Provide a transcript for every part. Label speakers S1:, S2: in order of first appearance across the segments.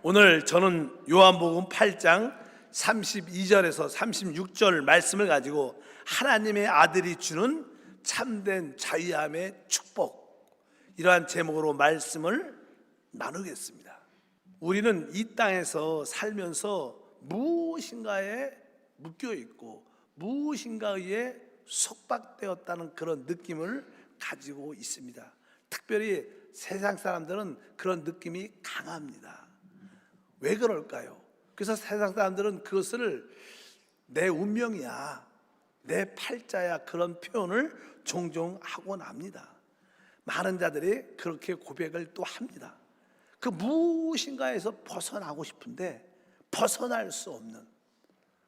S1: 오늘 저는 요한복음 8장 32절에서 36절 말씀을 가지고 하나님의 아들이 주는 참된 자유함의 축복, 이러한 제목으로 말씀을 나누겠습니다. 우리는 이 땅에서 살면서 무엇인가에 묶여 있고 무엇인가에 속박되었다는 그런 느낌을 가지고 있습니다. 특별히 세상 사람들은 그런 느낌이 강합니다. 왜 그럴까요? 그래서 세상 사람들은 그것을 내 운명이야, 내 팔자야, 그런 표현을 종종 하곤 합니다. 많은 자들이 그렇게 고백을 또 합니다. 그 무엇인가에서 벗어나고 싶은데 벗어날 수 없는,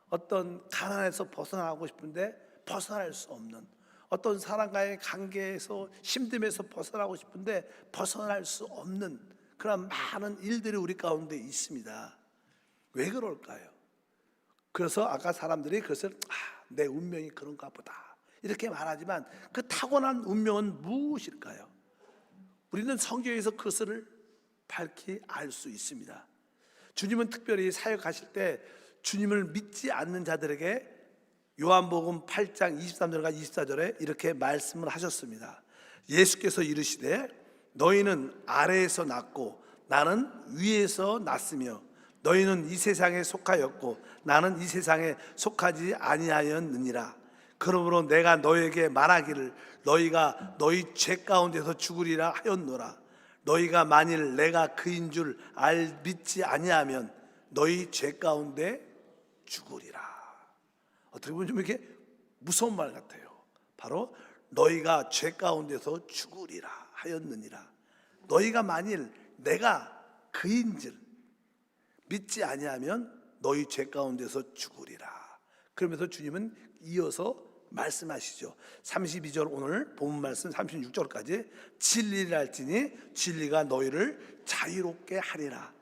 S1: 어떤 가난에서 벗어나고 싶은데 벗어날 수 없는, 어떤 사람과의 관계에서 힘듦에서 벗어나고 싶은데 벗어날 수 없는 그런 많은 일들이 우리 가운데 있습니다. 왜 그럴까요? 그래서 아까 사람들이 그것을 내 운명이 그런가 보다 이렇게 말하지만 그 타고난 운명은 무엇일까요? 우리는 성경에서 그것을 밝히 알 수 있습니다. 주님은 특별히 사역하실 때 주님을 믿지 않는 자들에게 요한복음 8장 23절과 24절에 이렇게 말씀을 하셨습니다. 예수께서 이르시되 너희는 아래에서 났고 나는 위에서 났으며 너희는 이 세상에 속하였고 나는 이 세상에 속하지 아니하였느니라. 그러므로 내가 너희에게 말하기를 너희가 너희 죄 가운데서 죽으리라 하였노라. 너희가 만일 내가 그인 줄 믿지 아니하면 너희 죄 가운데 죽으리라. 어떻게 보면 좀 이렇게 무서운 말 같아요. 바로 너희가 죄 가운데서 죽으리라 하였느니라. 너희가 만일 내가 그인줄 믿지 아니하면 너희 죄 가운데서 죽으리라. 그러면서 주님은 이어서 말씀하시죠. 32절 오늘 본문 말씀 36절까지 진리를 알지니 진리가 너희를 자유롭게 하리라.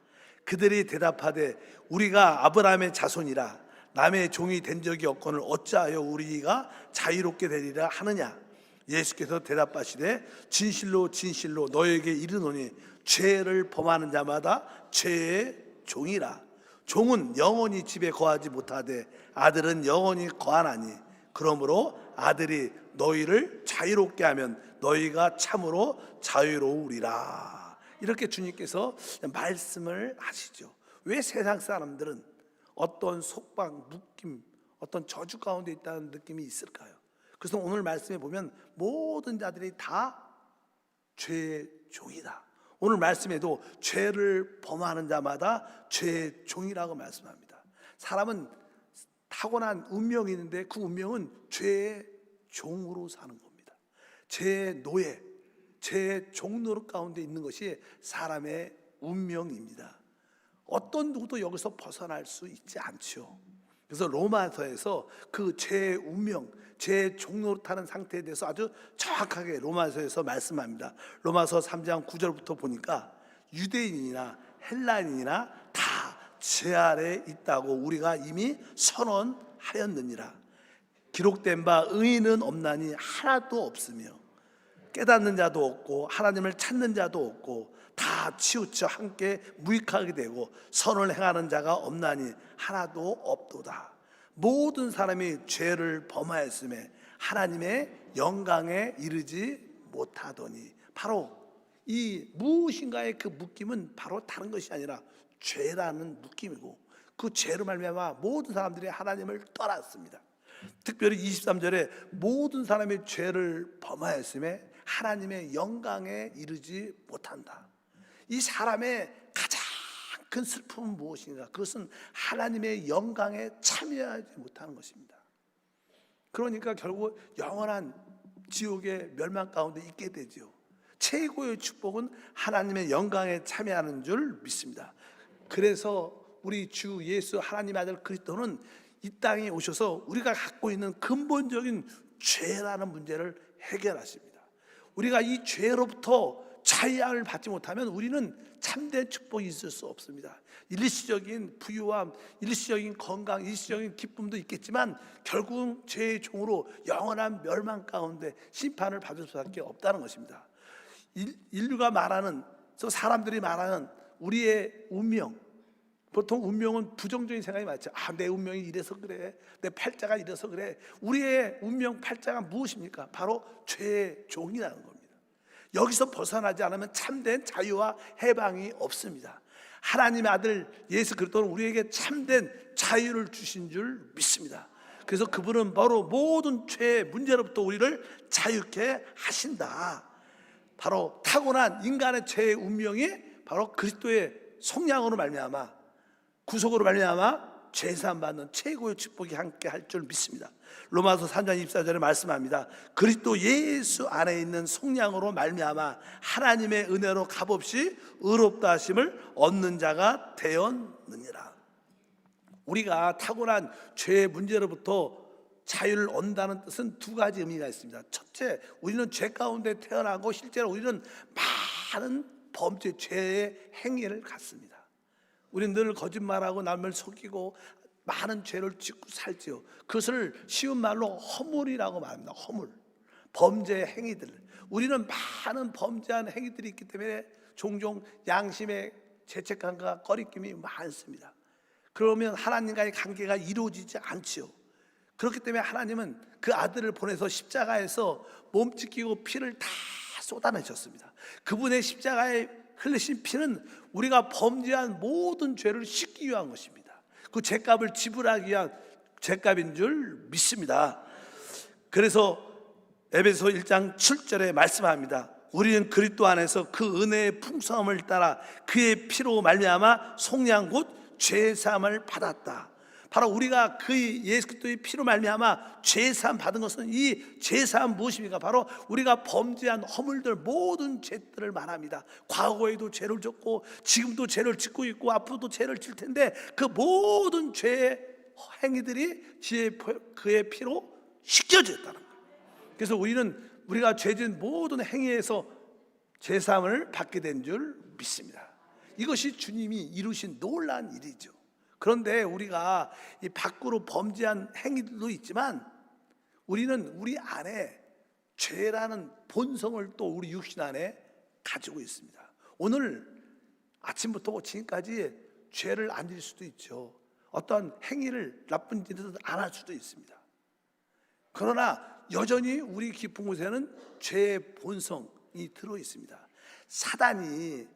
S1: 그들이 대답하되 우리가 아브라함의 자손이라 남의 종이 된 적이 없거늘 어찌하여 우리가 자유롭게 되리라 하느냐. 예수께서 대답하시되 진실로 진실로 너희에게 이르노니 죄를 범하는 자마다 죄의 종이라. 종은 영원히 집에 거하지 못하되 아들은 영원히 거하나니 그러므로 아들이 너희를 자유롭게 하면 너희가 참으로 자유로우리라. 이렇게 주님께서 말씀을 하시죠. 왜 세상 사람들은 어떤 속박, 묶임, 어떤 저주 가운데 있다는 느낌이 있을까요? 그래서 오늘 말씀에 보면 모든 자들이 다 죄의 종이다. 오늘 말씀에도 죄를 범하는 자마다 죄의 종이라고 말씀합니다. 사람은 타고난 운명이 있는데 그 운명은 죄의 종으로 사는 겁니다. 죄의 노예, 죄의 종노릇 가운데 있는 것이 사람의 운명입니다. 어떤 누구도 여기서 벗어날 수 있지 않죠. 그래서 로마서에서 그 죄의 운명, 죄의 종노릇하는 상태에 대해서 아주 정확하게 로마서에서 말씀합니다. 로마서 3장 9절부터 보니까 유대인이나 헬라인이나 다 죄 아래 있다고 우리가 이미 선언하였느니라. 기록된 바 의인은 없나니 하나도 없으며 깨닫는 자도 없고 하나님을 찾는 자도 없고 다 치우쳐 함께 무익하게 되고 선을 행하는 자가 없나니 하나도 없도다. 모든 사람이 죄를 범하였음에 하나님의 영광에 이르지 못하더니. 바로 이 무엇인가의 그 묶임은 바로 다른 것이 아니라 죄라는 묶임이고 그 죄로 말미암아 모든 사람들이 하나님을 떠났습니다. 특별히 23절에 모든 사람이 죄를 범하였음에 하나님의 영광에 이르지 못한다. 이 사람의 가장 큰 슬픔은 무엇인가? 그것은 하나님의 영광에 참여하지 못하는 것입니다. 그러니까 결국 영원한 지옥의 멸망 가운데 있게 되죠. 최고의 축복은 하나님의 영광에 참여하는 줄 믿습니다. 그래서 우리 주 예수 하나님의 아들 그리스도는 이 땅에 오셔서 우리가 갖고 있는 근본적인 죄라는 문제를 해결하십니다. 우리가 이 죄로부터 자유함을 받지 못하면 우리는 참된 축복이 있을 수 없습니다. 일시적인 부유함, 일시적인 건강, 일시적인 기쁨도 있겠지만 결국은 죄의 종으로 영원한 멸망 가운데 심판을 받을 수밖에 없다는 것입니다. 인류가 말하는, 사람들이 말하는 우리의 운명, 보통 운명은 부정적인 생각이 많죠. 내 운명이 이래서 그래, 내 팔자가 이래서 그래. 우리의 운명 팔자가 무엇입니까? 바로 죄의 종이라는 겁니다. 여기서 벗어나지 않으면 참된 자유와 해방이 없습니다. 하나님의 아들 예수 그리스도는 우리에게 참된 자유를 주신 줄 믿습니다. 그래서 그분은 바로 모든 죄의 문제로부터 우리를 자유케 하신다. 바로 타고난 인간의 죄의 운명이 바로 그리스도의 속량으로 말미암아, 구속으로 말미암아 죄사함 받는 최고의 축복이 함께 할 줄 믿습니다. 로마서 3장 24절에 말씀합니다. 그리스도 예수 안에 있는 속량으로 말미암아 하나님의 은혜로 값없이 의롭다 하심을 얻는 자가 되었느니라. 우리가 타고난 죄의 문제로부터 자유를 얻는다는 뜻은 두 가지 의미가 있습니다. 첫째, 우리는 죄 가운데 태어나고 실제로 우리는 많은 범죄, 죄의 행위를 갖습니다. 우리는 늘 거짓말하고 남을 속이고 많은 죄를 짓고 살지요. 그것을 쉬운 말로 허물이라고 말합니다. 허물, 범죄의 행위들. 우리는 많은 범죄한 행위들이 있기 때문에 종종 양심의 죄책감과 꺼리낌이 많습니다. 그러면 하나님과의 관계가 이루어지지 않지요. 그렇기 때문에 하나님은 그 아들을 보내서 십자가에서 몸 찢기고 피를 다 쏟아내셨습니다. 그분의 십자가에 흘리신 피는 우리가 범죄한 모든 죄를 씻기 위한 것입니다. 그 죄값을 지불하기 위한 죄값인 줄 믿습니다. 그래서 에베소 1장 7절에 말씀합니다. 우리는 그리스도 안에서 그 은혜의 풍성함을 따라 그의 피로 말미암아 속량 곧 죄사함을 받았다. 바로 우리가 그 예수 그리스도의 피로 말미암아 죄사함 받은 것은 이 죄사함 무엇입니까? 바로 우리가 범죄한 허물들 모든 죄들을 말합니다. 과거에도 죄를 졌고 지금도 죄를 짓고 있고 앞으로도 죄를 질 텐데 그 모든 죄의 행위들이 그의 피로 씻겨졌다는 거예요. 그래서 우리가 죄진 모든 행위에서 죄사함을 받게 된 줄 믿습니다. 이것이 주님이 이루신 놀라운 일이죠. 그런데 우리가 이 밖으로 범죄한 행위들도 있지만 우리는 우리 안에 죄라는 본성을 또 우리 육신 안에 가지고 있습니다. 오늘 아침부터 지금까지 죄를 안 지을 수도 있죠. 어떤 행위를 나쁜 짓을 안 할 수도 있습니다. 그러나 여전히 우리 깊은 곳에는 죄의 본성이 들어 있습니다. 사단이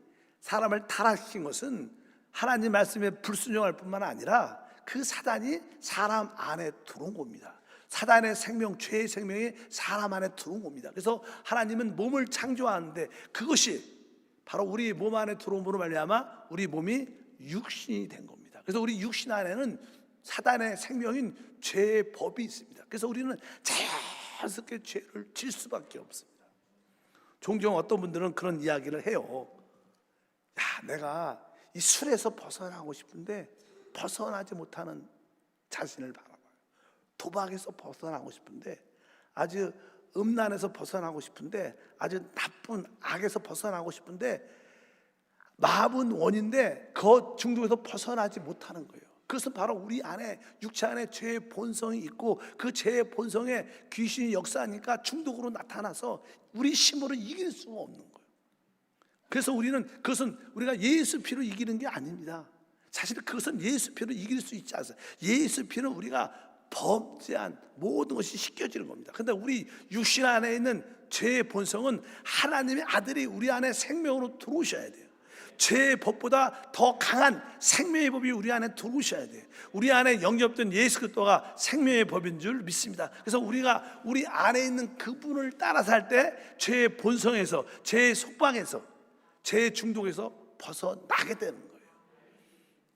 S1: 사람을 타락시킨 것은 하나님 말씀에 불순종할 뿐만 아니라 그 사단이 사람 안에 들어온 겁니다. 사단의 생명, 죄의 생명이 사람 안에 들어온 겁니다. 그래서 하나님은 몸을 창조하는데 그것이 바로 우리 몸 안에 들어옴으로 말미암아 우리 몸이 육신이 된 겁니다. 그래서 우리 육신 안에는 사단의 생명인 죄의 법이 있습니다. 그래서 우리는 자연스럽게 죄를 질 수밖에 없습니다. 종종 어떤 분들은 그런 이야기를 해요. 내가 이 술에서 벗어나고 싶은데 벗어나지 못하는 자신을 바라봐요. 도박에서 벗어나고 싶은데 아주 음란에서 벗어나고 싶은데 아주 나쁜 악에서 벗어나고 싶은데 마음은 원인데 그 중독에서 벗어나지 못하는 거예요. 그것은 바로 우리 안에 육체 안에 죄의 본성이 있고 그 죄의 본성에 귀신이 역사하니까 중독으로 나타나서 우리 힘으로 이길 수가 없는 거예요. 그래서 그것은 우리가 예수 피로 이기는 게 아닙니다. 사실 그것은 예수 피로 이길 수 있지 않아요. 예수 피는 우리가 범죄한 모든 것이 씻겨지는 겁니다. 그런데 우리 육신 안에 있는 죄의 본성은 하나님의 아들이 우리 안에 생명으로 들어오셔야 돼요. 죄의 법보다 더 강한 생명의 법이 우리 안에 들어오셔야 돼요. 우리 안에 영접된 예수 그리스도가 생명의 법인 줄 믿습니다. 그래서 우리가 우리 안에 있는 그분을 따라 살 때 죄의 본성에서, 죄의 속박에서, 죄의 중독에서 벗어나게 되는 거예요.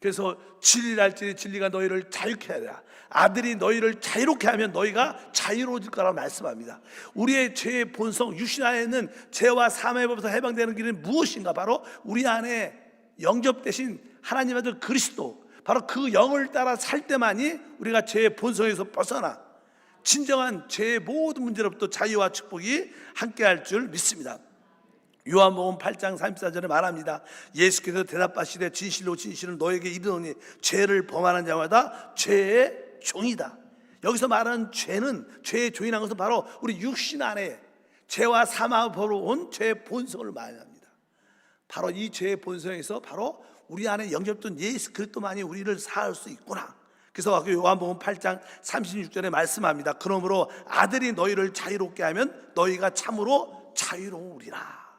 S1: 그래서 진리랄지 진리가 너희를 자유케 하리라. 아들이 너희를 자유롭게 하면 너희가 자유로워질 거라고 말씀합니다. 우리의 죄의 본성, 육신 안에 있는 죄와 사망의 법에서 해방되는 길은 무엇인가? 바로 우리 안에 영접되신 하나님 아들 그리스도, 바로 그 영을 따라 살 때만이 우리가 죄의 본성에서 벗어나 진정한 죄의 모든 문제로부터 자유와 축복이 함께할 줄 믿습니다. 요한복음 8장 34절에 말합니다. 예수께서 대답하시되 진실로 진실로 너에게 이르노니 죄를 범하는 자마다 죄의 종이다. 여기서 말하는 죄는, 죄의 종이라는 것은 바로 우리 육신 안에 죄와 사망으로 온 죄의 본성을 말합니다. 바로 이 죄의 본성에서 바로 우리 안에 영접된 예수 그리스도만이 우리를 사할 수 있구나. 그래서 요한복음 8장 36절에 말씀합니다. 그러므로 아들이 너희를 자유롭게 하면 너희가 참으로 자유로우리라.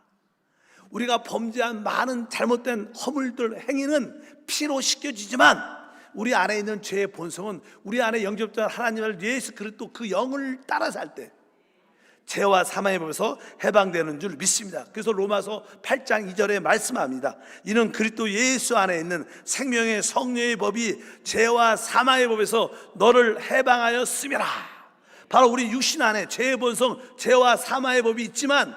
S1: 우리가 범죄한 많은 잘못된 허물들 행위는 피로 씻겨지지만 우리 안에 있는 죄의 본성은 우리 안에 영접된 하나님을 예수 그리스도 그 영을 따라 살 때 죄와 사망의 법에서 해방되는 줄 믿습니다. 그래서 로마서 8장 2절에 말씀합니다. 이는 그리스도 예수 안에 있는 생명의 성령의 법이 죄와 사망의 법에서 너를 해방하였음이라. 바로 우리 육신 안에 죄의 본성, 죄와 사망의 법이 있지만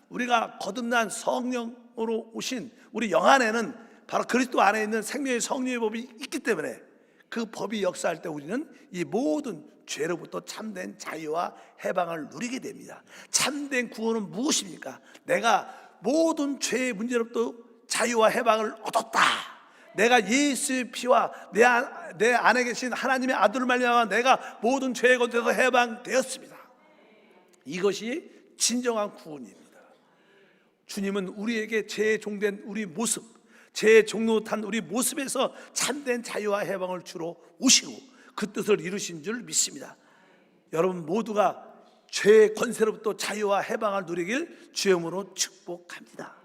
S1: 우리가 거듭난 성령으로 오신 우리 영 안에는 바로 그리스도 안에 있는 생명의 성령의 법이 있기 때문에 그 법이 역사할 때 우리는 이 모든 죄로부터 참된 자유와 해방을 누리게 됩니다. 참된 구원은 무엇입니까? 내가 모든 죄의 문제로부터 자유와 해방을 얻었다. 내가 예수의 피와 내 안에 계신 하나님의 아들을 말미암아 내가 모든 죄의 것에서 해방되었습니다. 이것이 진정한 구원입니다. 주님은 우리에게 죄의 종된 우리 모습, 죄의 종노릇한 우리 모습에서 참된 자유와 해방을 주러 오시고 그 뜻을 이루신 줄 믿습니다. 여러분 모두가 죄의 권세로부터 자유와 해방을 누리길 주님으로 축복합니다.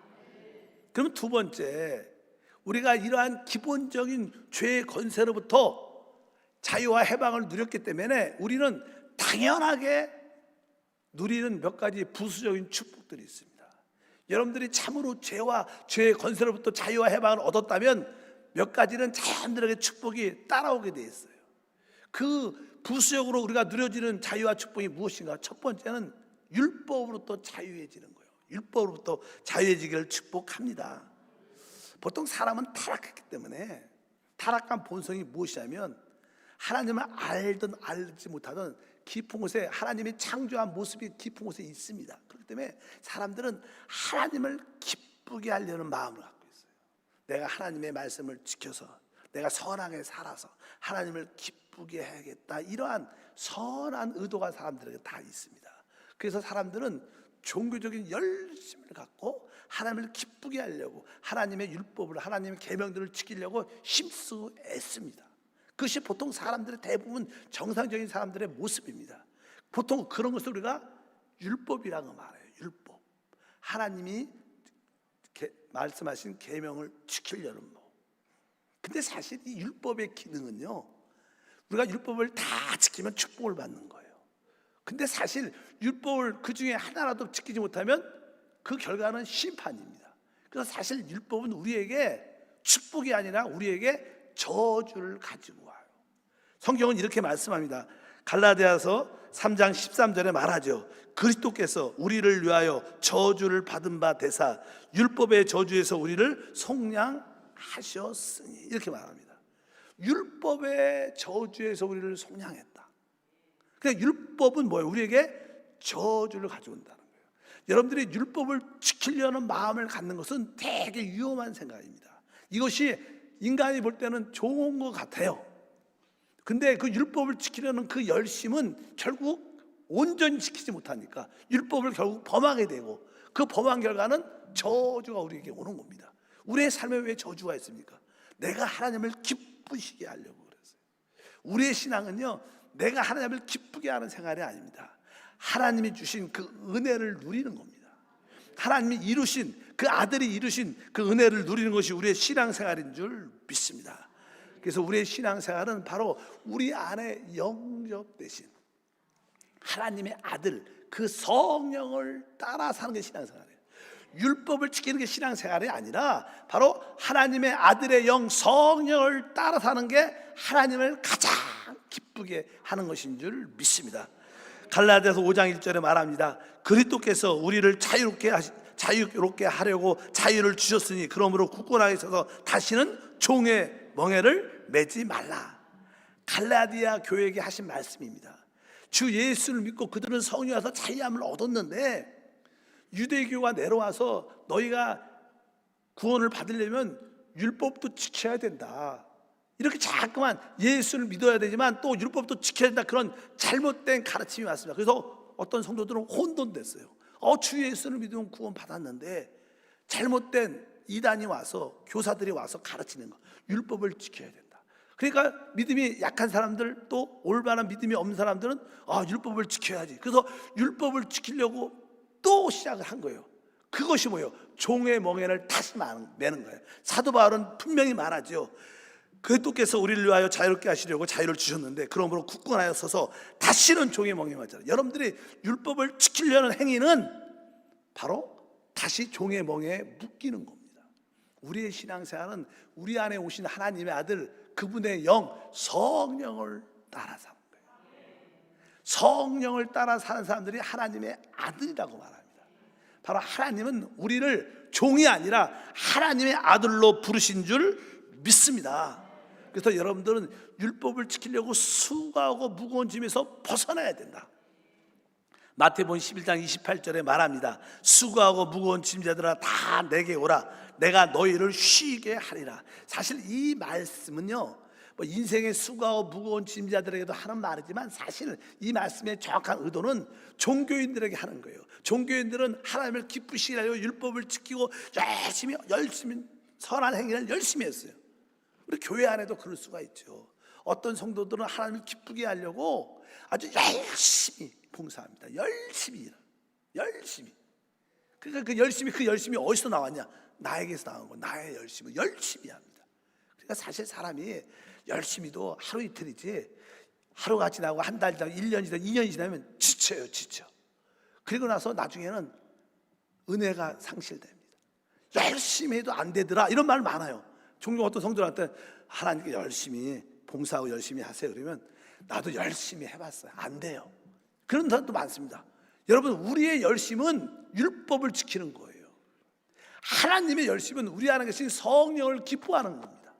S1: 그럼 두 번째, 우리가 이러한 기본적인 죄의 권세로부터 자유와 해방을 누렸기 때문에 우리는 당연하게 누리는 몇 가지 부수적인 축복들이 있습니다. 여러분들이 참으로 죄와 죄의 권세로부터 자유와 해방을 얻었다면 몇 가지는 자연스럽게 축복이 따라오게 돼 있어요. 그 부수적으로 우리가 누려지는 자유와 축복이 무엇인가? 첫 번째는 율법으로부터 자유해지는 거예요. 율법으로부터 자유해지기를 축복합니다. 보통 사람은 타락했기 때문에 타락한 본성이 무엇이냐면 하나님을 알든 알지 못하든 깊은 곳에 하나님이 창조한 모습이 깊은 곳에 있습니다. 그렇기 때문에 사람들은 하나님을 기쁘게 하려는 마음을 갖고 있어요. 내가 하나님의 말씀을 지켜서 내가 선하게 살아서 하나님을 기쁘게 해야겠다, 이러한 선한 의도가 사람들에게 다 있습니다. 그래서 사람들은 종교적인 열심을 갖고 하나님을 기쁘게 하려고 하나님의 율법을, 하나님의 계명들을 지키려고 힘쓰고 애씁니다. 그것이 보통 사람들의 대부분 정상적인 사람들의 모습입니다. 보통 그런 것을 우리가 율법이라고 말해요. 율법, 하나님이 말씀하신 계명을 지키려는 법. 근데 사실 이 율법의 기능은요, 우리가 율법을 다 지키면 축복을 받는 거예요. 근데 사실 율법을 그 중에 하나라도 지키지 못하면 그 결과는 심판입니다. 그래서 사실 율법은 우리에게 축복이 아니라 우리에게 저주를 가지고 와요. 성경은 이렇게 말씀합니다. 갈라디아서 3장 13절에 말하죠. 그리스도께서 우리를 위하여 저주를 받은 바 되사 율법의 저주에서 우리를 속량하셨으니, 이렇게 말합니다. 율법의 저주에서 우리를 속량했다. 그러니까 율법은 뭐예요? 우리에게 저주를 가져온다는 거예요. 여러분들이 율법을 지키려는 마음을 갖는 것은 되게 위험한 생각입니다. 이것이 인간이 볼 때는 좋은 것 같아요. 근데 그 율법을 지키려는 그 열심은 결국 온전히 지키지 못하니까 율법을 결국 범하게 되고, 그 범한 결과는 저주가 우리에게 오는 겁니다. 우리의 삶에 왜 저주가 있습니까? 내가 하나님을 기쁘시게 하려고 그랬어요. 우리의 신앙은요, 내가 하나님을 기쁘게 하는 생활이 아닙니다. 하나님이 주신 그 은혜를 누리는 겁니다. 하나님이 이루신, 그 아들이 이루신 그 은혜를 누리는 것이 우리의 신앙생활인 줄 믿습니다. 그래서 우리의 신앙생활은 바로 우리 안에 영접되신 하나님의 아들, 그 성령을 따라 사는 게 신앙생활이에요. 율법을 지키는 게 신앙생활이 아니라 바로 하나님의 아들의 영 성령을 따라 사는 게 하나님을 가장 기쁘게 하는 것인 줄 믿습니다. 갈라디아서 5장 1절에 말합니다. 그리스도께서 우리를 자유롭게 하려고 자유를 주셨으니 그러므로 굳건하게 서서 다시는 종의 멍에를 매지 말라. 갈라디아 교회에게 하신 말씀입니다. 주 예수를 믿고 그들은 성령이 와서 자유함을 얻었는데 유대교가 내려와서 너희가 구원을 받으려면 율법도 지켜야 된다, 이렇게 자꾸만 예수를 믿어야 되지만 또 율법도 지켜야 된다, 그런 잘못된 가르침이 왔습니다. 그래서 어떤 성도들은 혼돈됐어요. 주 예수를 믿으면 구원 받았는데 잘못된 이단이 와서, 교사들이 와서 가르치는 거, 율법을 지켜야 된다. 그러니까 믿음이 약한 사람들, 또 올바른 믿음이 없는 사람들은 율법을 지켜야지. 그래서 율법을 지키려고 또 시작을 한 거예요. 그것이 뭐예요? 종의 멍에를 다시 매는 거예요. 사도 바울은 분명히 말하죠. 그리스도께서 우리를 위하여 자유롭게 하시려고 자유를 주셨는데 그러므로 굳건하여 서서 다시는 종의 멍에 매잖아요. 여러분들이 율법을 지키려는 행위는 바로 다시 종의 멍에 묶이는 겁니다. 우리의 신앙생활은 우리 안에 오신 하나님의 아들, 그분의 영, 성령을 따라 사는 거예요. 성령을 따라 사는 사람들이 하나님의 아들이라고 말합니다. 바로 하나님은 우리를 종이 아니라 하나님의 아들로 부르신 줄 믿습니다. 그래서 여러분들은 율법을 지키려고 수고하고 무거운 짐에서 벗어나야 된다. 마태복음 11장 28절에 말합니다. 수고하고 무거운 짐자들아 다 내게 오라. 내가 너희를 쉬게 하리라. 사실 이 말씀은요, 인생의 수고하고 무거운 짐자들에게도 하는 말이지만 사실 이 말씀의 정확한 의도는 종교인들에게 하는 거예요. 종교인들은 하나님을 기쁘시게 하려고 율법을 지키고 열심히 선한 행위를 열심히 했어요. 우리 교회 안에도 그럴 수가 있죠. 어떤 성도들은 하나님을 기쁘게 하려고 아주 열심히 봉사합니다. 열심히. 그러니까 그 열심이 어디서 나왔냐? 나에게서 나온 거. 나의 열심을 열심히 합니다. 그러니까 사실 사람이 열심히도 하루 이틀이지, 하루가 지나고 한 달 지나고 1년이 지나고 2년이 지나면 지쳐. 그리고 나서 나중에는 은혜가 상실됩니다. 열심히 해도 안 되더라, 이런 말 많아요. 종종 어떤 성도한테 하나님께 열심히 봉사하고 열심히 하세요 그러면 나도 열심히 해봤어요, 안 돼요. 그런 사람도 많습니다. 여러분, 우리의 열심은 율법을 지키는 거예요. 하나님의 열심은 우리 안에 계신 성령을 기뻐하는 겁니다.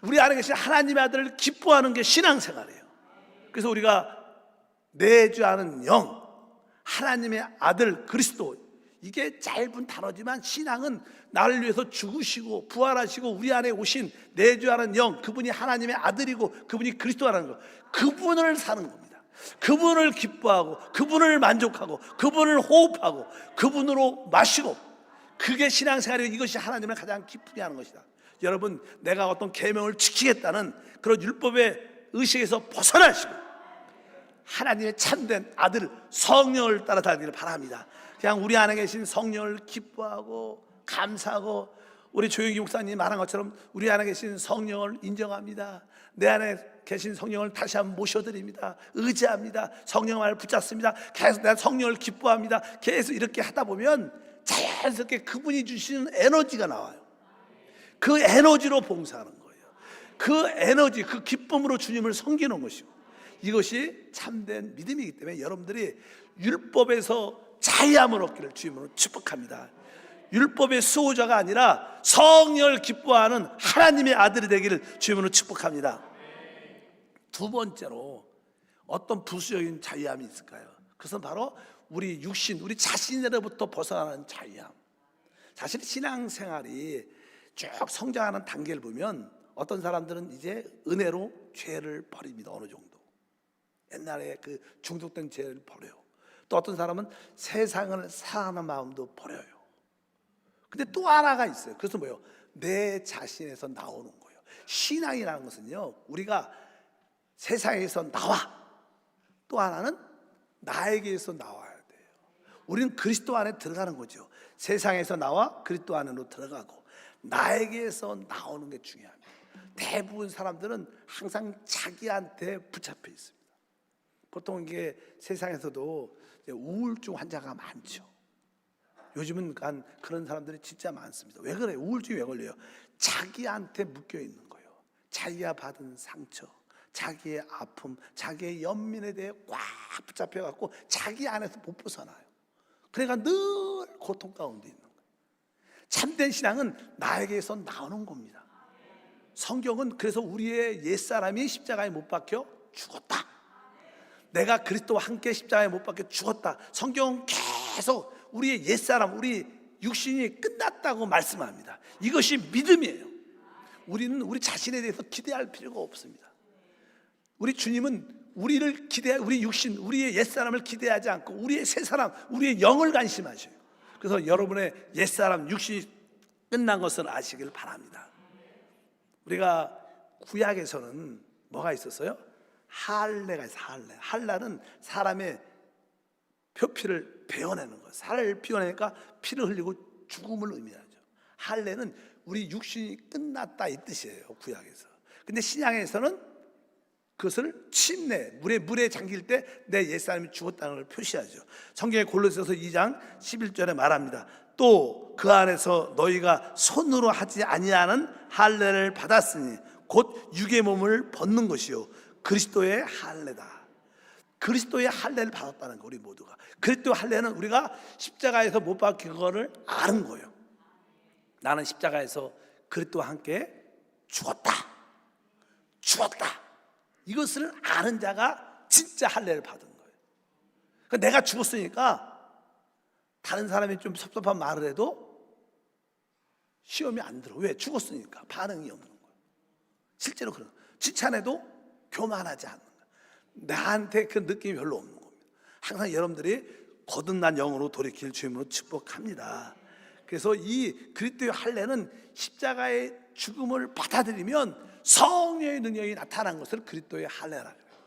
S1: 우리 안에 계신 하나님의 아들을 기뻐하는 게 신앙생활이에요. 그래서 우리가 내주하는 영, 하나님의 아들 그리스도, 이게 짧은 단어지만 신앙은 나를 위해서 죽으시고 부활하시고 우리 안에 오신 내주하는 영, 그분이 하나님의 아들이고 그분이 그리스도라는 거, 그분을 사는 겁니다. 그분을 기뻐하고 그분을 만족하고 그분을 호흡하고 그분으로 마시고, 그게 신앙생활이고 이것이 하나님을 가장 기쁘게 하는 것이다. 여러분, 내가 어떤 계명을 지키겠다는 그런 율법의 의식에서 벗어나시고 하나님의 참된 아들 성령을 따라 다니기를 바랍니다. 그냥 우리 안에 계신 성령을 기뻐하고 감사하고, 우리 조영기 목사님이 말한 것처럼 우리 안에 계신 성령을 인정합니다. 내 안에 계신 성령을 다시 한번 모셔드립니다. 의지합니다. 성령의 말을 붙잡습니다. 계속 내가 성령을 기뻐합니다. 계속 이렇게 하다 보면 자연스럽게 그분이 주시는 에너지가 나와요. 그 에너지로 봉사하는 거예요. 그 에너지, 그 기쁨으로 주님을 섬기는 것이고, 이것이 참된 믿음이기 때문에 여러분들이 율법에서 자유함을 얻기를 주님으로 축복합니다. 율법의 수호자가 아니라 성령을 기뻐하는 하나님의 아들이 되기를 주님으로 축복합니다. 두 번째로 어떤 부수적인 자유함이 있을까요? 그것은 바로 우리 육신, 우리 자신으로부터 벗어나는 자유함. 사실 신앙생활이 쭉 성장하는 단계를 보면 어떤 사람들은 이제 은혜로 죄를 버립니다. 어느 정도. 옛날에 그 중독된 죄를 버려요. 또 어떤 사람은 세상을 사랑하는 마음도 버려요. 근데 또 하나가 있어요. 그래서 뭐예요? 내 자신에서 나오는 거예요. 신앙이라는 것은요, 우리가 세상에서 나와, 또 하나는 나에게서 나와야 돼요. 우리는 그리스도 안에 들어가는 거죠. 세상에서 나와 그리스도 안으로 들어가고 나에게서 나오는 게 중요합니다. 대부분 사람들은 항상 자기한테 붙잡혀 있습니다. 보통 이게 세상에서도 우울증 환자가 많죠. 요즘은 그런 사람들이 진짜 많습니다. 왜 그래요? 우울증이 왜 걸려요? 자기한테 묶여 있는 거예요. 자기가 받은 상처, 자기의 아픔, 자기의 연민에 대해 꽉 붙잡혀 갖고 자기 안에서 못 벗어나요. 그러니까 늘 고통 가운데 있는 거예요. 참된 신앙은 나에게서 나오는 겁니다. 성경은 그래서 우리의 옛사람이 십자가에 못 박혀 죽었다. 내가 그리스도와 함께 십자가에 못 박혀 죽었다. 성경은 계속 우리의 옛사람, 우리 육신이 끝났다고 말씀합니다. 이것이 믿음이에요. 우리는 우리 자신에 대해서 기대할 필요가 없습니다. 우리 주님은 우리 육신, 우리의 옛사람을 기대하지 않고 우리의 새사람, 우리의 영을 관심하셔요. 그래서 여러분의 옛사람, 육신이 끝난 것을 아시길 바랍니다. 우리가 구약에서는 뭐가 있었어요? 할례가 있어요. 할례는 사람의 표피를 베어내는 거예요. 살을 피워내니까 피를 흘리고 죽음을 의미하죠. 할례는 우리 육신이 끝났다 이 뜻이에요, 구약에서. 근데 신약에서는 그것을 침례, 물에 잠길 때 내 옛사람이 죽었다는 걸 표시하죠. 성경의 골로새서 2장 11절에 말합니다. 또 그 안에서 너희가 손으로 하지 아니하는 할례를 받았으니 곧 육의 몸을 벗는 것이요 그리스도의 할례다. 그리스도의 할례를 받았다는 거, 우리 모두가. 그리스도의 할례는 우리가 십자가에서 못 박힌 거를 아는 거예요. 나는 십자가에서 그리스도와 함께 죽었다. 이것을 아는 자가 진짜 할례를 받은 거예요. 그러니까 내가 죽었으니까 다른 사람이 좀 섭섭한 말을 해도 시험이 안 들어. 왜? 죽었으니까 반응이 없는 거예요. 실제로 그런 칭찬해도 교만하지 않는 거예요. 나한테 그 느낌이 별로 없는 겁니다. 항상 여러분들이 거듭난 영으로 돌이킬 주임으로 축복합니다. 그래서 이 그리스도의 할례는 십자가의 죽음을 받아들이면 성령의 능력이 나타난 것을 그리스도의 할례라 그래요.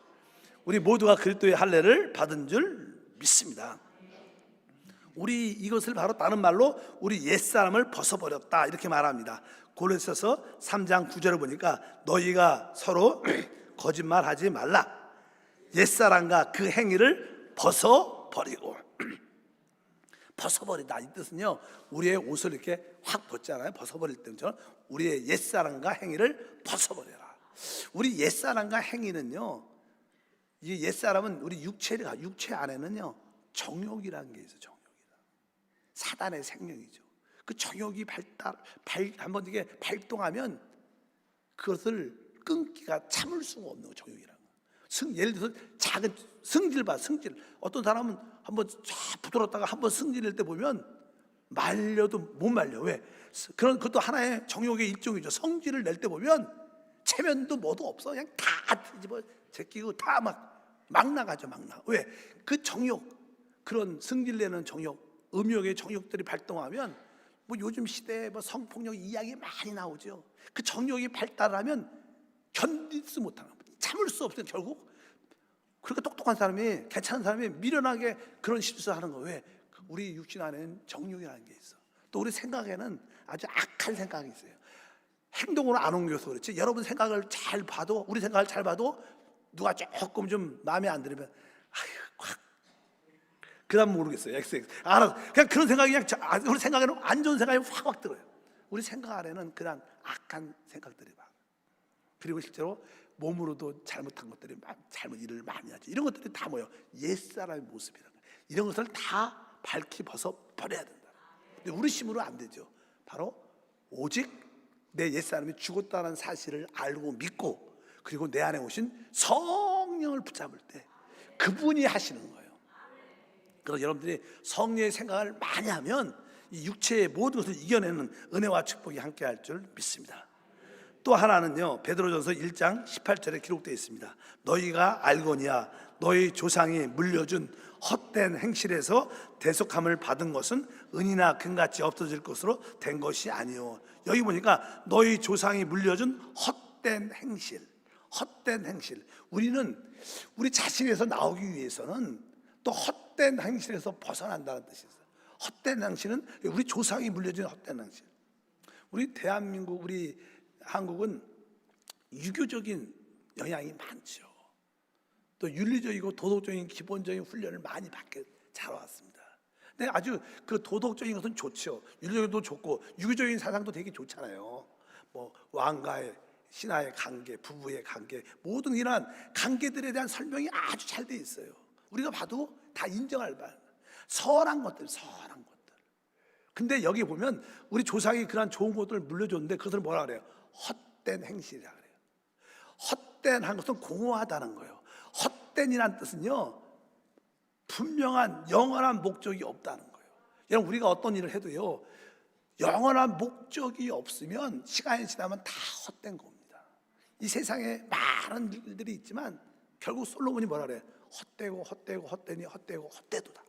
S1: 우리 모두가 그리스도의 할례를 받은 줄 믿습니다. 우리 이것을 바로 다른 말로 우리 옛사람을 벗어버렸다 이렇게 말합니다. 골로새서 3장 9절을 보니까 너희가 서로 거짓말하지 말라. 옛사람과 그 행위를 벗어버리고. 벗어버리다 이 뜻은요, 우리의 옷을 이렇게 확 벗잖아요. 벗어버릴 때처럼 우리의 옛사람과 행위를 벗어버려라. 우리 옛사람과 행위는요, 이 옛사람은 우리 육체 안에는요 정욕이라는 게 있어요. 정욕이라 사단의 생명이죠. 그 정욕이 한번 이게 발동하면 그것을 끊기가 참을 수가 없는 거, 정욕이라는 거. 예를 들어서 작은 승질 봐, 승질. 어떤 사람은 한번 쫙 부드럽다가 한번 승질낼 때 보면 말려도 못 말려. 왜? 그것도 하나의 정욕의 일종이죠. 성질을 낼 때 보면 체면도 뭐도 없어. 그냥 다 뒤집어 제끼고 다 막 나가죠. 막 나가. 왜? 그 정욕, 그런 승질내는 정욕, 음욕의 정욕들이 발동하면 뭐 요즘 시대에 뭐 성폭력 이야기 많이 나오죠. 그 정욕이 발달하면 견디지 못하는, 참을 수 없어요. 결국 그렇게 똑똑한 사람이, 괜찮은 사람이 미련하게 그런 실수를 하는 거예요. 왜? 우리 육신 안에는 정욕이라는 게 있어. 또 우리 생각에는 아주 악한 생각이 있어요. 행동으로 안 옮겨서 그렇지, 여러분 생각을 잘 봐도, 우리 생각을 잘 봐도 누가 조금 좀 마음에 안 들으면 확 그다음 모르겠어요. 알아서 그냥 그런 생각이 그냥 우리 생각에는 안 좋은 생각이 확 들어요. 우리 생각 안에는 그냥 악한 생각들이 막. 그리고 실제로 몸으로도 잘못한 것들이 잘못 일을 많이 하죠. 이런 것들이 다 뭐예요? 옛사람의 모습이라는 거예요. 이런 것을 다 밝히 벗어 버려야 된다. 근데 우리 힘으로 안 되죠. 바로 오직 내 옛사람이 죽었다는 사실을 알고 믿고, 그리고 내 안에 오신 성령을 붙잡을 때 그분이 하시는 거예요. 그래서 여러분들이 성령의 생각을 많이 하면 이 육체의 모든 것을 이겨내는 은혜와 축복이 함께할 줄 믿습니다. 또 하나는요, 베드로전서 1장 18절에 기록되어 있습니다. 너희가 알거니와 너희 조상이 물려준 헛된 행실에서 대속함을 받은 것은 은이나 금같이 없어질 것으로 된 것이 아니요. 여기 보니까 너희 조상이 물려준 헛된 행실. 우리는 우리 자신에서 나오기 위해서는 또 헛된 행실에서 벗어난다는 뜻이 있어요. 헛된 행실은 우리 조상이 물려준 헛된 행실. 우리 대한민국, 우리 한국은 유교적인 영향이 많죠. 또 윤리적이고 도덕적인 기본적인 훈련을 많이 받게 자라왔습니다. 근데 아주 그 도덕적인 것은 좋죠. 윤리적도 좋고 유교적인 사상도 되게 좋잖아요. 뭐 왕가의 신하의 관계, 부부의 관계, 모든 이러한 관계들에 대한 설명이 아주 잘 돼 있어요. 우리가 봐도 다 인정할 바. 선한 것들. 근데 여기 보면 우리 조상이 그런 좋은 것들을 물려줬는데 그것을 뭐라 그래요? 헛된 행실이라 그래요. 헛된 한 것은 공허하다는 거예요. 헛된이란 뜻은요, 분명한 영원한 목적이 없다는 거예요. 여러분, 우리가 어떤 일을 해도요, 영원한 목적이 없으면 시간이 지나면 다 헛된 겁니다. 이 세상에 많은 일들이 있지만 결국 솔로몬이 뭐라 그래? 헛되고 헛되니 헛되도다.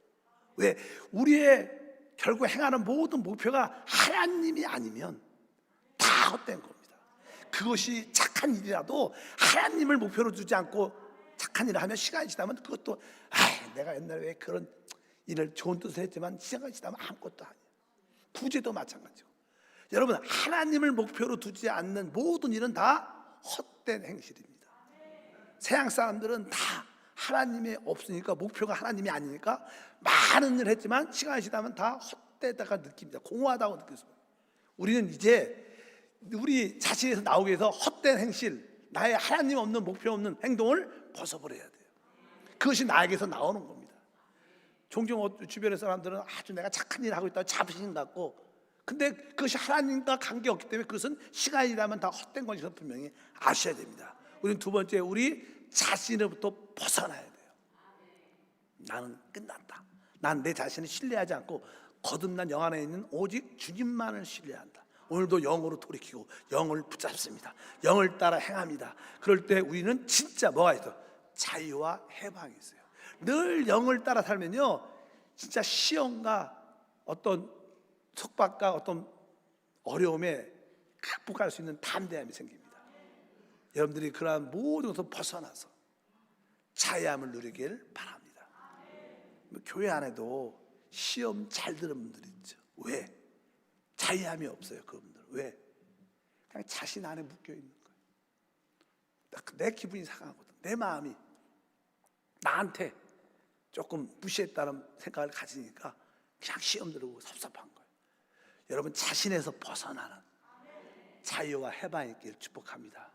S1: 왜? 우리의 결국 행하는 모든 목표가 하나님이 아니면 다 헛된 겁니다. 그것이 착한 일이라도 하나님을 목표로 두지 않고 착한 일을 하면 시간이 지나면 그것도 내가 옛날에 왜 그런 일을 좋은 뜻을 했지만 시간이 지나면 아무것도 아니에요. 부재도 마찬가지고, 여러분 하나님을 목표로 두지 않는 모든 일은 다 헛된 행실입니다. 세상 사람들은 다 하나님이 없으니까, 목표가 하나님이 아니니까 많은 일을 했지만 시간이 지나면 다 헛되다가 느낍니다. 공허하다고 느껴서. 우리는 이제 우리 자신에서 나오기 위해서 헛된 행실, 나의 하나님 없는 목표 없는 행동을 벗어버려야 돼요. 그것이 나에게서 나오는 겁니다. 종종 주변의 사람들은 아주 내가 착한 일을 하고 있다고 자부심 갖고, 근데 그것이 하나님과 관계없기 때문에 그것은 시간이 지나면 다 헛된 것을 분명히 아셔야 됩니다. 우리는 두 번째, 우리 자신으로부터 벗어나야 돼요. 나는 끝났다. 난 내 자신을 신뢰하지 않고 거듭난 영 안에 있는 오직 주님만을 신뢰한다. 오늘도 영으로 돌이키고 영을 붙잡습니다. 영을 따라 행합니다. 그럴 때 우리는 진짜 뭐가 있어? 자유와 해방이 있어요. 늘 영을 따라 살면요, 진짜 시험과 어떤 속박과 어떤 어려움에 극복할 수 있는 담대함이 생깁니다. 여러분들이 그러한 모든 것을 벗어나서 자유함을 누리길 바랍니다. 교회 안에도 시험 잘 들은 분들이 있죠. 왜? 자유함이 없어요. 그분들 왜? 그냥 자신 안에 묶여 있는 거예요. 내 기분이 상하거든. 내 마음이 나한테 조금 무시했다는 생각을 가지니까 그냥 시험 들고 섭섭한 거예요. 여러분 자신에서 벗어나는 자유와 해방이 있기를 축복합니다.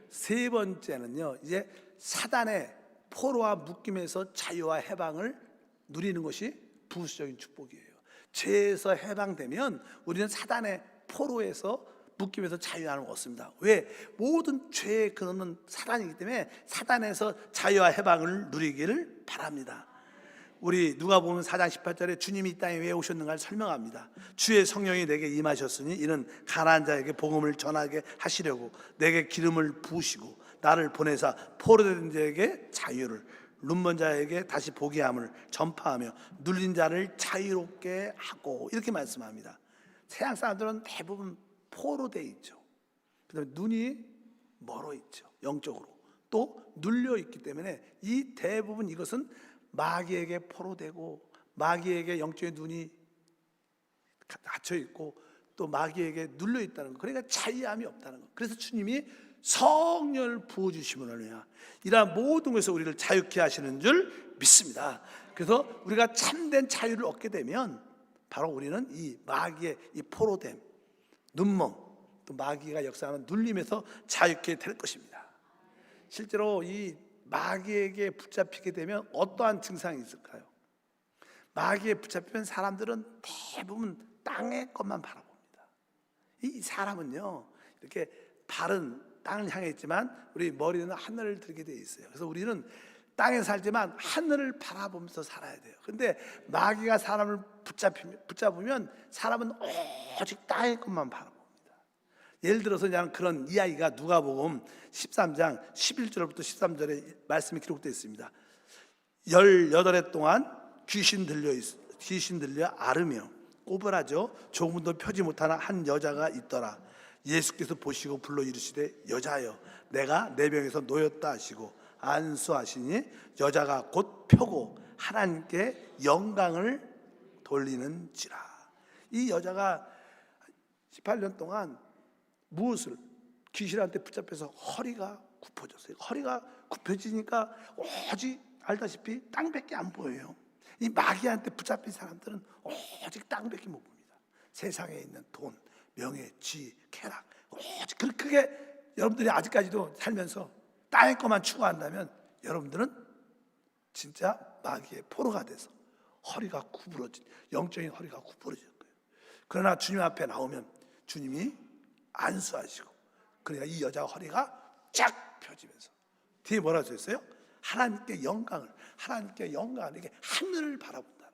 S1: 세 번째는요, 이제 사단의 포로와 묶임에서 자유와 해방을 누리는 것이 부수적인 축복이에요. 죄에서 해방되면 우리는 사단의 포로에서 묶임에서 자유함을 얻습니다. 왜? 모든 죄의 근원은 사단이기 때문에 사단에서 자유와 해방을 누리기를 바랍니다. 우리 누가복음 4장 18절에 주님이 이 땅에 왜 오셨는가를 설명합니다. 주의 성령이 내게 임하셨으니 이는 가난한 자에게 복음을 전하게 하시려고 내게 기름을 부으시고 나를 보내사 포로된 자에게 자유를, 눈먼 자에게 다시 보게 함을 전파하며 눌린 자를 자유롭게 하고, 이렇게 말씀합니다. 세상 사람들은 대부분 포로되어 있죠. 그다음에 눈이 멀어 있죠. 영적으로 또 눌려 있기 때문에 이 대부분 이것은 마귀에게 포로되고 마귀에게 영적인 눈이 닫혀 있고 또 마귀에게 눌려 있다는 거. 그러니까 자유함이 없다는 거. 그래서 주님이 성령을 부어 주심으로냐 이러한 모든 것에서 우리를 자유케 하시는 줄 믿습니다. 그래서 우리가 참된 자유를 얻게 되면 바로 우리는 이 마귀의 이 포로됨, 눈멍, 또 마귀가 역사하는 눌림에서 자유케 될 것입니다. 실제로 이 마귀에게 붙잡히게 되면 어떠한 증상이 있을까요? 마귀에 붙잡히면 사람들은 대부분 땅의 것만 바라봅니다. 이 사람은요, 이렇게 발은 땅을 향해 있지만 우리 머리는 하늘을 들게 되어 있어요. 그래서 우리는 땅에 살지만 하늘을 바라보면서 살아야 돼요. 근데 마귀가 사람을 붙잡으면 사람은 오직 땅의 것만 바라봅니다. 예를 들어서 그냥 그런 이야기가 누가복음 13장 11절부터 13절에 말씀이 기록되어 있습니다. 18해 동안 귀신 들려 앓으며 꼬부라져 조금도 펴지 못하는 한 여자가 있더라. 예수께서 보시고 불러 이르시되 여자여 내가 내 병에서 놓였다 하시고 안수하시니 여자가 곧 펴고 하나님께 영광을 돌리는지라. 이 여자가 18년 동안 무엇을 귀신한테 붙잡혀서 허리가 굽어졌어요. 허리가 굽혀지니까 오직 알다시피 땅밖에 안 보여요. 이 마귀한테 붙잡힌 사람들은 오직 땅밖에 못 봅니다. 세상에 있는 돈, 명예, 지, 쾌락, 오직 그게 여러분들이 아직까지도 살면서 땅의 것만 추구한다면 여러분들은 진짜 마귀의 포로가 돼서 허리가 구부러진, 영적인 허리가 구부러질 거예요. 그러나 주님 앞에 나오면 주님이 안수하시고, 그러니까 이 여자 허리가 쫙 펴지면서 뒤에 뭐라고 써 있어요? 하나님께 영광을, 이게 하늘을 바라본다는 거예요.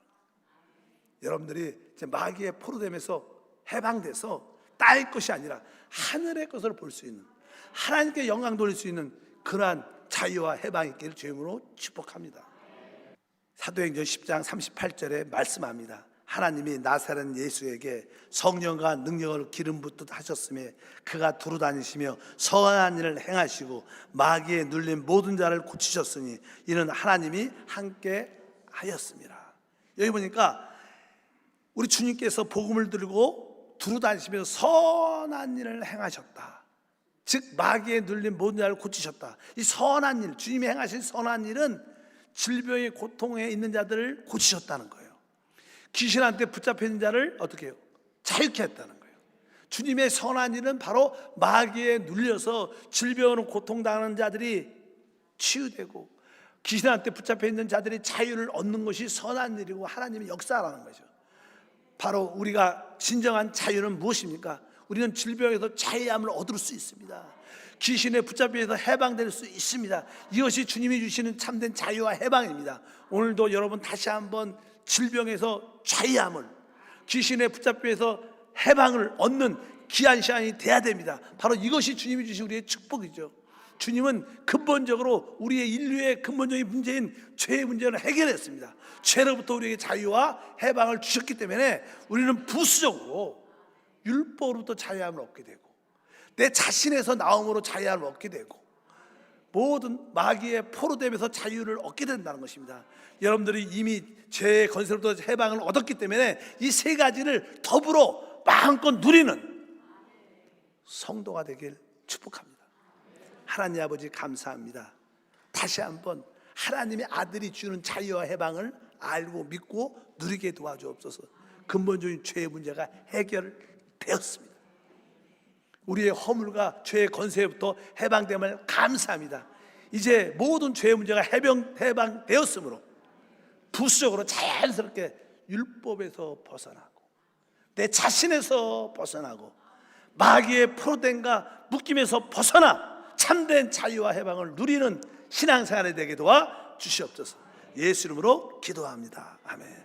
S1: 여러분들이 이제 마귀의 포로됨에서 해방돼서 땅의 것이 아니라 하늘의 것을 볼 수 있는, 하나님께 영광 돌릴 수 있는 그러한 자유와 해방이 있기를 주님으로 축복합니다. 사도행전 10장 38절에 말씀합니다. 하나님이 나사렛 예수에게 성령과 능력을 기름 붓듯 하셨으며 그가 두루 다니시며 선한 일을 행하시고 마귀에 눌린 모든 자를 고치셨으니 이는 하나님이 함께 하였습니다. 여기 보니까 우리 주님께서 복음을 들고 두루 다니시며 선한 일을 행하셨다. 즉 마귀에 눌린 모든 자를 고치셨다. 이 선한 일, 주님이 행하신 선한 일은 질병의 고통에 있는 자들을 고치셨다는 거예요. 귀신한테 붙잡혀 있는 자를 어떻게 해요? 자유케 했다는 거예요. 주님의 선한 일은 바로 마귀에 눌려서 질병으로 고통당하는 자들이 치유되고 귀신한테 붙잡혀 있는 자들이 자유를 얻는 것이 선한 일이고 하나님의 역사라는 거죠. 바로 우리가 진정한 자유는 무엇입니까? 우리는 질병에서 자유함을 얻을 수 있습니다. 귀신에 붙잡혀서 해방될 수 있습니다. 이것이 주님이 주시는 참된 자유와 해방입니다. 오늘도 여러분 다시 한번 질병에서 자유함을, 귀신에 붙잡혀서 해방을 얻는 귀한 시간이 돼야 됩니다. 바로 이것이 주님이 주신 우리의 축복이죠. 주님은 근본적으로 우리의 인류의 근본적인 문제인 죄의 문제를 해결했습니다. 죄로부터 우리에게 자유와 해방을 주셨기 때문에 우리는 부수적으로 율법으로부터 자유함을 얻게 되고 내 자신에서 나옴으로 자유함을 얻게 되고 모든 마귀의 포로됨에서 자유를 얻게 된다는 것입니다. 여러분들이 이미 죄의 권세로부터 해방을 얻었기 때문에 이 세 가지를 더불어 마음껏 누리는 성도가 되길 축복합니다. 하나님 아버지 감사합니다. 다시 한번 하나님의 아들이 주는 자유와 해방을 알고 믿고 누리게 도와주옵소서. 근본적인 죄의 문제가 해결되었습니다. 우리의 허물과 죄의 권세부터 해방됨을 감사합니다. 이제 모든 죄의 문제가 해방되었으므로 부수적으로 자연스럽게 율법에서 벗어나고 내 자신에서 벗어나고 마귀의 포로됨과 묶임에서 벗어나 참된 자유와 해방을 누리는 신앙생활이 되게 도와 주시옵소서. 예수 이름으로 기도합니다. 아멘.